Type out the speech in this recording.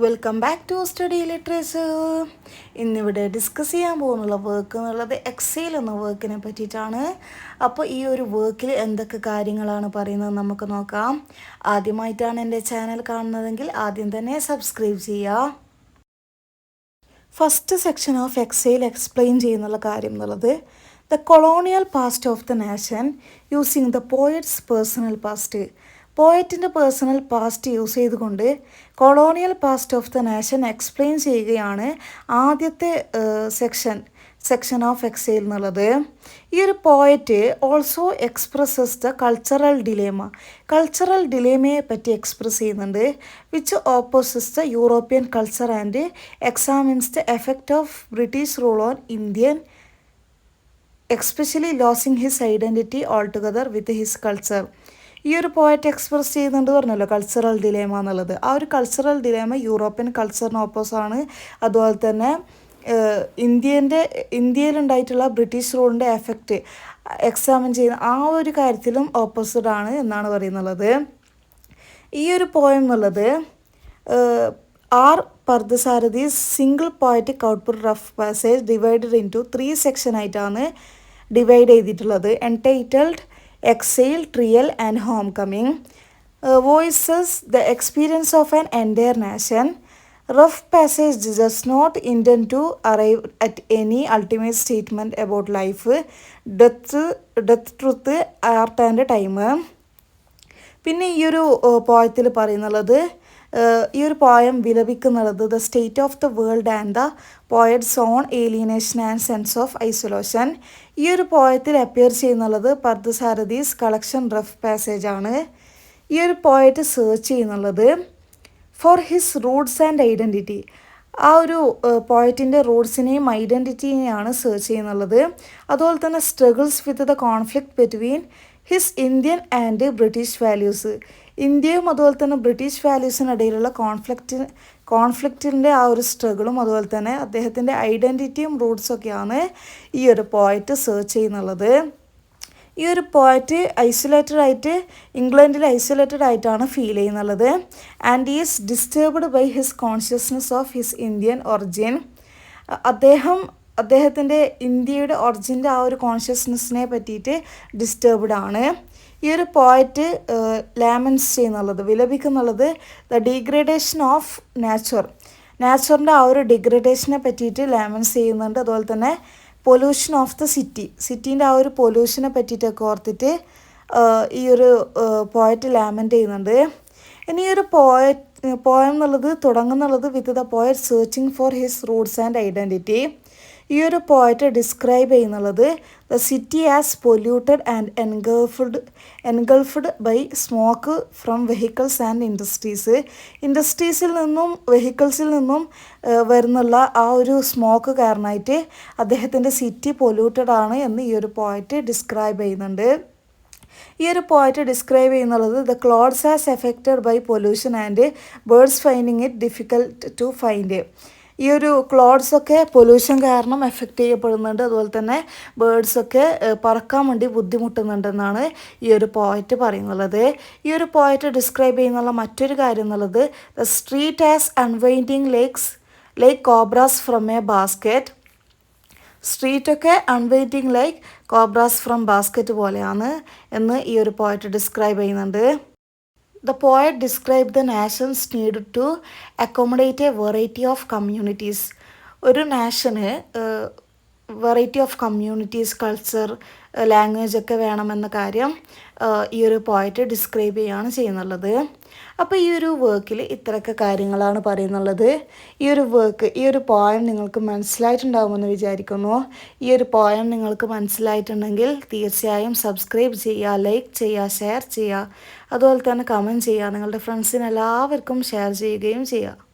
Welcome back to study literature. ഇന്നിവിടെ discuss ചെയ്യാൻ പോകുന്നുള്ള വർക്ക് എന്നുള്ളത് എക്സെൽ എന്ന വർക്കിനെ പറ്റിയിട്ടാണ്. അപ്പോൾ ഈ ഒരു വർക്കിൽ എന്തൊക്കെ കാര്യങ്ങളാണ് പറയുന്നത് നമുക്ക് നോക്കാം. ആദ്യമായിട്ടാണ് എൻ്റെ ചാനൽ കാണുന്നതെങ്കിൽ ആദ്യം തന്നെ സബ്സ്ക്രൈബ് ചെയ്യുക. First section of exile explain ചെയ്യുന്നുള്ള കാര്യം എന്നുള്ളത് the colonial past of the nation using the poet's personal past. പോയറ്റിൻ്റെ പേഴ്സണൽ പാസ്റ്റ് യൂസ് ചെയ്തുകൊണ്ട് colonial past of the nation explain ചെയ്യുകയാണ് ആദ്യത്തെ സെക്ഷൻ ഓഫ് എക്സെൽ എന്നുള്ളത്. ഈ ഒരു poet also expresses the cultural ഡിലേമയെ പറ്റി എക്സ്പ്രസ് ചെയ്യുന്നുണ്ട്. Which opposes the European culture and examines the effect of British rule on Indian, especially losing his identity all together with his culture. ഈ ഒരു poet express ചെയ്യുന്നുണ്ട് പറഞ്ഞല്ലോ cultural dilemma എന്നുള്ളത്. ആ ഒരു കൾച്ചറൽ ഡിലേമ യൂറോപ്യൻ കൾച്ചറിന് ഓപ്പോസാണ്. അതുപോലെ തന്നെ ഇന്ത്യയിലുണ്ടായിട്ടുള്ള ബ്രിട്ടീഷ് റൂളിൻ്റെ എഫക്റ്റ് എക്സാമിൻ ചെയ്യുന്ന ആ ഒരു കാര്യത്തിലും ഓപ്പോസിറ്റ് ആണ് എന്നാണ് പറയുന്നുള്ളത്. ഈ ഒരു പോയം എന്നുള്ളത് R Parthasarathy's single poetic output rough passage divided into 3 സെക്ഷനായിട്ടാണ് ഡിവൈഡ് ചെയ്തിട്ടുള്ളത്. Entitled Exile, Trial and Homecoming, voices the experience of an entire nation. Rough passage does not intend to arrive at any ultimate statement about life, death, truth, art and time. പിന്നെ ഈ ഒരു പോയത്തിൽ പറയുന്നുള്ളത് ഈ ഒരു poem വിലപിക്കുന്നുള്ളത് the state of the world and the poet's on alienation and sense of isolation. ഈ ഒരു പോയത്തിൽ അപ്പിയർ ചെയ്യുന്നുള്ളത് പർദസാരഥീസ് കളക്ഷൻ റഫ് പാസേജ് ആണ്. ഈ ഒരു പോയറ്റ് സെർച്ച് ചെയ്യുന്നുള്ളത് for his roots and identity. ആ ഒരു പോയറ്റിൻ്റെ റൂട്ട്സിനെയും ഐഡൻറ്റിറ്റിനെയാണ് സെർച്ച് ചെയ്യുന്നുള്ളത്. അതുപോലെ തന്നെ struggles with the conflict between his Indian and British values. ഇന്ത്യയും അതുപോലെ തന്നെ ബ്രിട്ടീഷ് വാല്യൂസിനിടയിലുള്ള കോൺഫ്ലിക്റ്റിൻ്റെ ആ ഒരു സ്ട്രഗിളും അതുപോലെ തന്നെ അദ്ദേഹത്തിൻ്റെ ഐഡൻറ്റിറ്റിയും റൂട്ട്സൊക്കെയാണ് ഈ ഒരു പോയറ്റ് സെർച്ച് ചെയ്യുന്നുള്ളത്. ഈ ഒരു പോയറ്റ് ഇംഗ്ലണ്ടിൽ ഐസൊലേറ്റഡ് ആയിട്ടാണ് ഫീൽ ചെയ്യുന്നുള്ളത്. And is disturbed by his consciousness of his Indian origin. അദ്ദേഹത്തിൻ്റെ ഇന്ത്യയുടെ ഒറിജിൻ്റെ ആ ഒരു കോൺഷ്യസ്നെസ്സിനെ പറ്റിയിട്ട് ഡിസ്റ്റർബ്ഡ് ആണ്. ഈ ഒരു പോയറ്റ് ലാമൻസ് ചെയ്യുന്നുള്ളത് വിലപിക്കുന്നുള്ളത് ദ ഡീഗ്രഡേഷൻ ഓഫ് നാച്ചറിൻ്റെ ആ ഒരു ഡിഗ്രഡേഷനെ പറ്റിയിട്ട് ലാമൻസ് ചെയ്യുന്നുണ്ട്. അതുപോലെ തന്നെ പൊല്യൂഷൻ ഓഫ് ദ സിറ്റീൻ്റെ ആ ഒരു പൊല്യൂഷനെ പറ്റിയിട്ടൊക്കെ ഓർത്തിട്ട് ഈ ഒരു പോയറ്റ് ലാമൻറ്റ് ചെയ്യുന്നുണ്ട്. ഇനി ഈ ഒരു പോയം എന്നുള്ളത് തുടങ്ങുന്നുള്ളത് with the poet searching for his roots and identity. ഈ ഒരു പോയറ്റ് ഡിസ്ക്രൈബ് ചെയ്യുന്നുള്ളത് the city as polluted and engulfed by smoke from vehicles and ഇൻഡസ്ട്രീസിൽ നിന്നും വെഹിക്കിൾസിൽ നിന്നും വരുന്നുള്ള ആ ഒരു സ്മോക്ക് കാരണമായിട്ട് അദ്ദേഹത്തിൻ്റെ സിറ്റി പൊല്യൂട്ടഡ് ആണ് എന്ന് ഈ ഒരു പോയറ്റ് ഡിസ്ക്രൈബ് ചെയ്യുന്നുണ്ട്. ഈ ഒരു പോയറ്റ് ഡിസ്ക്രൈബ് ചെയ്യുന്നുള്ളത് the clothes as affected by pollution and birds finding it difficult to find. ഈ ഒരു ക്ലോത്ത്സൊക്കെ പൊല്യൂഷൻ കാരണം എഫക്റ്റ് ചെയ്യപ്പെടുന്നുണ്ട്. അതുപോലെ തന്നെ ബേർഡ്സൊക്കെ പറക്കാൻ വേണ്ടി ബുദ്ധിമുട്ടുന്നുണ്ടെന്നാണ് ഈ ഒരു പോയറ്റ് പറയുന്നുള്ളത്. ഈ ഒരു പോയറ്റ് ഡിസ്ക്രൈബ് ചെയ്യുന്നുള്ള മറ്റൊരു കാര്യം എന്നുള്ളത് the street as unwinding like cobras from a basket. സ്ട്രീറ്റൊക്കെ unwinding like cobras from basket പോലെയാണ് എന്ന് ഈ ഒരു പോയറ്റ് ഡിസ്ക്രൈബ് ചെയ്യുന്നുണ്ട്. The poet described the nation's need to accommodate a variety of communities. ഒരു നാഷന് variety of communities, culture, language ഒക്കെ വേണമെന്ന കാര്യം ഈ ഒരു പോയറ്റ് ഡിസ്ക്രൈബ് ചെയ്യുകയാണ് ചെയ്യുന്നുള്ളത്. അപ്പോൾ ഈ ഒരു വർക്കിൽ ഇത്രയൊക്കെ കാര്യങ്ങളാണ് പറയുന്നുള്ളത്. ഈ ഒരു പോയം നിങ്ങൾക്ക് മനസ്സിലായിട്ടുണ്ടാകുമെന്ന് വിചാരിക്കുന്നു. ഈ ഒരു പോയം നിങ്ങൾക്ക് മനസ്സിലായിട്ടുണ്ടെങ്കിൽ തീർച്ചയായും സബ്സ്ക്രൈബ് ചെയ്യുക, ലൈക്ക് ചെയ്യുക, ഷെയർ ചെയ്യുക, അതുപോലെ തന്നെ കമൻറ്റ് ചെയ്യുക. നിങ്ങളുടെ ഫ്രണ്ട്സിന് എല്ലാവർക്കും ഷെയർ ചെയ്യുകയും ചെയ്യുക.